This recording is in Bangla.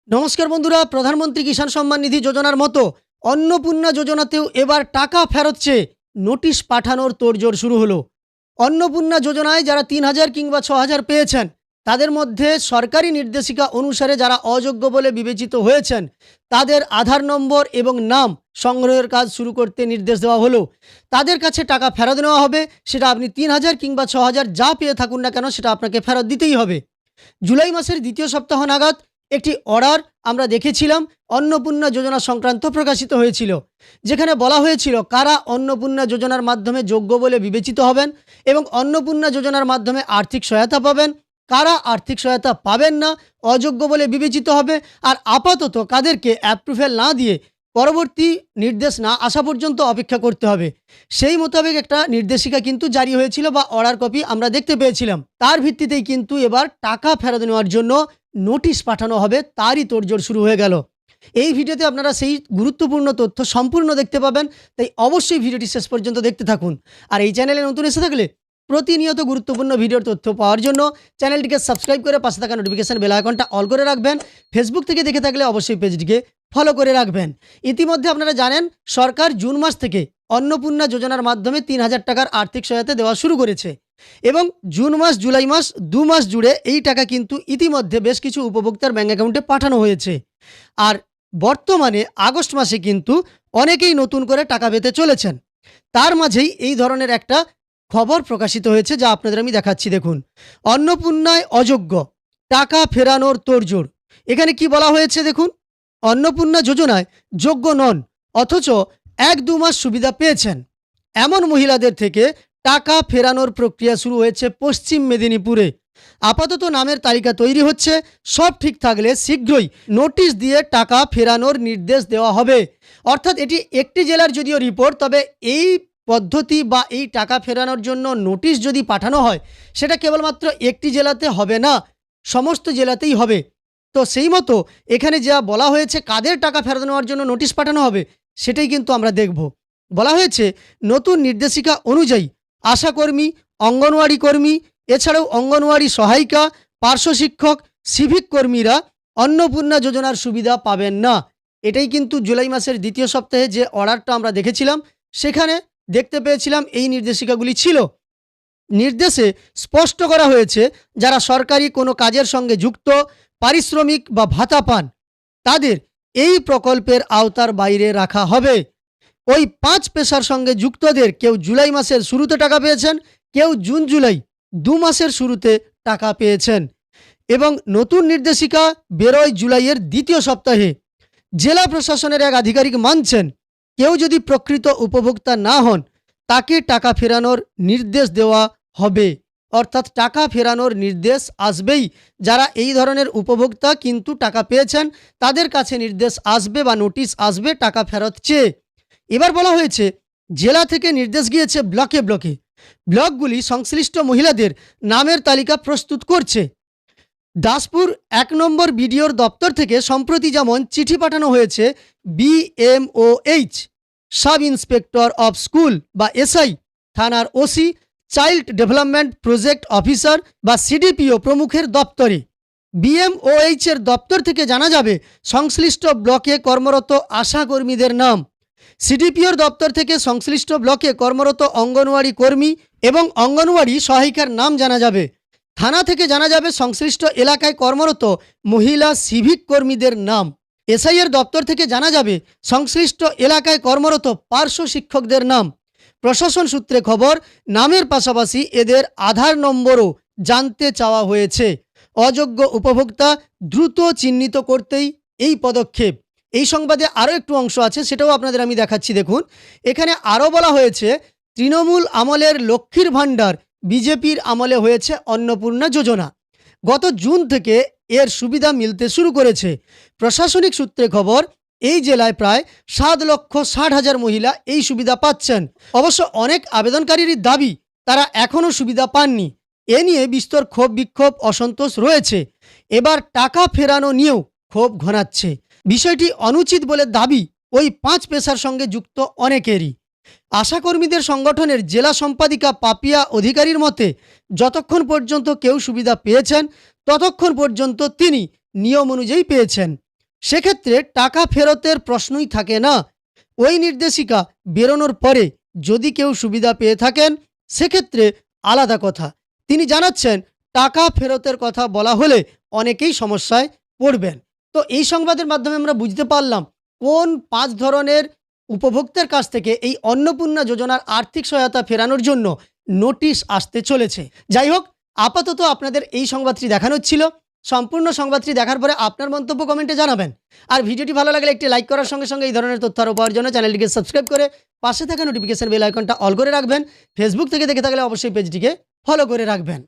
নমস্কার বন্ধুরা, প্রধানমন্ত্রী কিষাণ সম্মান নিধি যোজনার মতো অন্নপূর্ণা যোজনাতেও এবার টাকা ফেরত চেয়ে নোটিশ পাঠানোর তোড়জোড় শুরু হলো। অন্নপূর্ণা যোজনায় যারা ৩,০০০ কিংবা ৬,০০০ পেয়েছেন তাদের মধ্যে সরকারি নির্দেশিকা অনুসারে যারা অযোগ্য বলে বিবেচিত হয়েছেন তাদের আধার নম্বর এবং নাম সংগ্রহের কাজ শুরু করতে নির্দেশ দেওয়া হলো। তাদের কাছে টাকা ফেরত নেওয়া হবে, সেটা আপনি ৩,০০০ কিংবা ৬,০০০ যা পেয়ে থাকুন না কেন সেটা আপনাকে ফেরত দিতেই হবে। জুলাই মাসের দ্বিতীয় সপ্তাহ নাগাদ একটি অর্ডার আমরা দেখেছিলাম অন্নপূর্ণা যোজনা সংক্রান্ত প্রকাশিত হয়েছিল, যেখানে বলা হয়েছিল কারা অন্নপূর্ণা যোজনার মাধ্যমে যোগ্য বলে বিবেচিত হবেন এবং অন্নপূর্ণা যোজনার মাধ্যমে আর্থিক সহায়তা পাবেন, কারা আর্থিক সহায়তা পাবেন না, অযোগ্য বলে বিবেচিত হবে, আর আপাতত কাদেরকে অ্যাপ্রুভেল না দিয়ে পরবর্তী নির্দেশ না আসা পর্যন্ত অপেক্ষা করতে হবে। সেই মোতাবেক একটা নির্দেশিকা কিন্তু জারি হয়েছিল বা অর্ডার কপি আমরা দেখতে পেয়েছিলাম। তার ভিত্তিতেই কিন্তু এবার টাকা ফেরত নেওয়ার জন্য নোটিশ পাঠানো হবে, তারই তোড়জোড় শুরু হয়ে গেল। এই ভিডিওতে আপনারা সেই গুরুত্বপূর্ণ তথ্য সম্পূর্ণ দেখতে পাবেন, তাই অবশ্যই ভিডিওটি শেষ পর্যন্ত দেখতে থাকুন। আর এই চ্যানেলে নতুন এসে থাকলে প্রতিনিয়ত গুরুত্বপূর্ণ ভিডিওর তথ্য পাওয়ার জন্য চ্যানেলটিকে সাবস্ক্রাইব করে পাশে থাকা নোটিফিকেশন বেল আইকনটা অল করে রাখবেন। ফেসবুক থেকে দেখে থাকলে অবশ্যই পেজটিকে ফলো করে রাখবেন। ইতিমধ্যে আপনারা জানেন সরকার জুন মাস থেকে অন্নপূর্ণা যোজনার মাধ্যমে ৩,০০০ টাকার আর্থিক সহায়তা দেওয়া শুরু করেছে এবং জুন মাস জুলাই মাস ২ মাস জুড়ে এই টাকা কিন্তু ইতিমধ্যে বেশ কিছু উপভোক্তার ব্যাঙ্ক অ্যাকাউন্টে পাঠানো হয়েছে। আর বর্তমানে আগস্ট মাসে কিন্তু অনেকেই নতুন করে টাকা পেতে চলেছেন। তার মাঝেই এই ধরনের একটা খবর প্রকাশিত হয়েছে, যা আপনাদের আমি দেখাচ্ছি। দেখুন, অন্নপূর্ণায় অযোগ্য, টাকা ফেরানোর তোড়জোড়। এখানে কি বলা হয়েছে দেখুন, অন্নপূর্ণা যোজনায় যোগ্য নন অথচ ১-২ মাস সুবিধা পেয়েছেন এমন মহিলাদের থেকে টাকা ফেরানোর প্রক্রিয়া শুরু হয়েছে পশ্চিম মেদিনীপুরে। আপাতত নামের তালিকা তৈরি হচ্ছে, সব ঠিক থাকলে শীঘ্রই নোটিশ দিয়ে টাকা ফেরানোর নির্দেশ দেওয়া হবে। অর্থাৎ এটি একটি জেলার যদিও রিপোর্ট, তবে এই পদ্ধতি বা এই টাকা ফেরানোর জন্য নোটিশ যদি পাঠানো হয় সেটা কেবলমাত্র একটি জেলাতে হবে না, সমস্ত জেলাতেই হবে। তো সেই মতো এখানে যা বলা হয়েছে কাদের টাকা ফেরত নেওয়ার জন্য নোটিশ পাঠানো হবে সেটাই কিন্তু আমরা দেখব। বলা হয়েছে নতুন নির্দেশিকা অনুযায়ী আশাকর্মী, অঙ্গনওয়াড়ি কর্মী, এছাড়াও অঙ্গনওয়াড়ি সহায়িকা, পার্শ্ব শিক্ষক, সিভিক কর্মীরা অন্নপূর্ণা যোজনার সুবিধা পাবেন না। এটাই কিন্তু জুলাই মাসের দ্বিতীয় সপ্তাহে যে অর্ডারটা আমরা দেখেছিলাম সেখানে দেখতে পেয়েছিলাম এই নির্দেশিকাগুলি ছিল। নির্দেশে স্পষ্ট করা হয়েছে যারা সরকারি কোনো কাজের সঙ্গে যুক্ত, পারিশ্রমিক বা ভাতা পান তাদের এই প্রকল্পের আওতার বাইরে রাখা হবে। ওই ৫ পেশার সঙ্গে যুক্তদের কেউ জুলাই মাসের শুরুতে টাকা পেয়েছেন, কেউ জুন জুলাই ২ মাসের শুরুতে টাকা পেয়েছেন এবং নতুন নির্দেশিকা বেরোয় জুলাইয়ের দ্বিতীয় সপ্তাহে। জেলা প্রশাসনের এক আধিকারিক মানছেন কেউ যদি প্রকৃত উপভোক্তা না হন তাকে টাকা ফেরানোর নির্দেশ দেওয়া হবে। অর্থাৎ টাকা ফেরানোর নির্দেশ আসবেই। যারা এই ধরনের উপভোক্তা কিন্তু টাকা পেয়েছেন তাদের কাছে নির্দেশ আসবে বা নোটিশ আসবে টাকা ফেরত চেয়ে। এবার বলা হয়েছে জেলা থেকে নির্দেশ গিয়েছে ব্লকে ব্লকে। ব্লকগুলি সংশ্লিষ্ট মহিলাদের নামের তালিকা প্রস্তুত করছে। দাসপুর ১ নম্বর বিডিওর দপ্তর থেকে সম্প্রতি যেমন চিঠি পাঠানো হয়েছে BMOH, sub inspector of school বা SI, থানার OC, child development project officer বা CDPO প্রমুখের দপ্তরে। BMOH এর দপ্তর থেকে জানা যাবে সংশ্লিষ্ট ব্লকে কর্মরত আশাকর্মীদের নাম। CDPOর দপ্তর থেকে সংশ্লিষ্ট ব্লকে কর্মরত অঙ্গনওয়াড়ি কর্মী এবং অঙ্গনওয়াড়ি সহায়িকার নাম জানা যাবে। থানা থেকে জানা যাবে সংশ্লিষ্ট এলাকায় কর্মরত মহিলা সিভিক কর্মীদের নাম। SI এর দপ্তর থেকে জানা যাবে সংশ্লিষ্ট এলাকায় কর্মরত পার্শ্ব শিক্ষকদের নাম। প্রশাসন সূত্রে খবর, নামের পাশাপাশি এদের আধার নম্বরও জানতে চাওয়া হয়েছে। অযোগ্য উপভোক্তা দ্রুত চিহ্নিত করতেই এই পদক্ষেপ। এই সংবাদে আরও একটু অংশ আছে, সেটাও আপনাদের আমি দেখাচ্ছি। দেখুন, এখানে আরও বলা হয়েছে তৃণমূল আমলের লক্ষ্মীর ভাণ্ডার বিজেপির আমলে হয়েছে অন্নপূর্ণা যোজনা। গত জুন থেকে এর সুবিধা মিলতে শুরু করেছে। প্রশাসনিক সূত্রে খবর, এই জেলায় প্রায় ৭,৬০,০০০ মহিলা এই সুবিধা পাচ্ছেন। অবশ্য অনেক আবেদনকারীরই দাবি তারা এখনও সুবিধা পাননি। এ নিয়ে বিস্তর ক্ষোভ বিক্ষোভ অসন্তোষ রয়েছে। এবার টাকা ফেরানো নিয়েও ক্ষোভ ঘনাচ্ছে। বিষয়টি অনুচিত বলে দাবি ওই ৫ পেশার সঙ্গে যুক্ত অনেকেরই। আশাকর্মীদের সংগঠনের জেলা সম্পাদিকা পাপিয়া অধিকারীর মতে, যতক্ষণ পর্যন্ত কেউ সুবিধা পেয়েছেন ততক্ষণ পর্যন্ত তিনি নিয়ম অনুযায়ী পেয়েছেন। সেক্ষেত্রে টাকা ফেরতের প্রশ্নই থাকে না। ওই নির্দেশিকা বেরোনোর পরে যদি কেউ সুবিধা পেয়ে থাকেন সেক্ষেত্রে আলাদা কথা। তিনি জানাচ্ছেন টাকা ফেরতের কথা বলা হলে অনেকেই সমস্যায় পড়বেন। তো এই সংবাদের মাধ্যমে আমরা বুঝতে পারলাম কোন 5 ধরনের উপভোক্তার কাছ থেকে এই অন্নপূর্ণা যোজনার আর্থিক সহায়তা ফেরানোর জন্য নোটিশ আসতে চলেছে। যাই হোক, আপাতত আপনাদের এই সংবাদটি দেখানো ছিল। সম্পূর্ণ সংবাদটি দেখার পরে আপনার মন্তব্য কমেন্টে জানাবেন। আর ভিডিওটি ভালো লাগলে একটি লাইক করার সঙ্গে সঙ্গে এই ধরনের তথ্য আরও পাওয়ার জন্য চ্যানেলটিকে সাবস্ক্রাইব করে পাশে থাকা নোটিফিকেশন বেল আইকনটা অল করে রাখবেন। ফেসবুক থেকে দেখে থাকলে অবশ্যই পেজটিকে ফলো করে রাখবেন।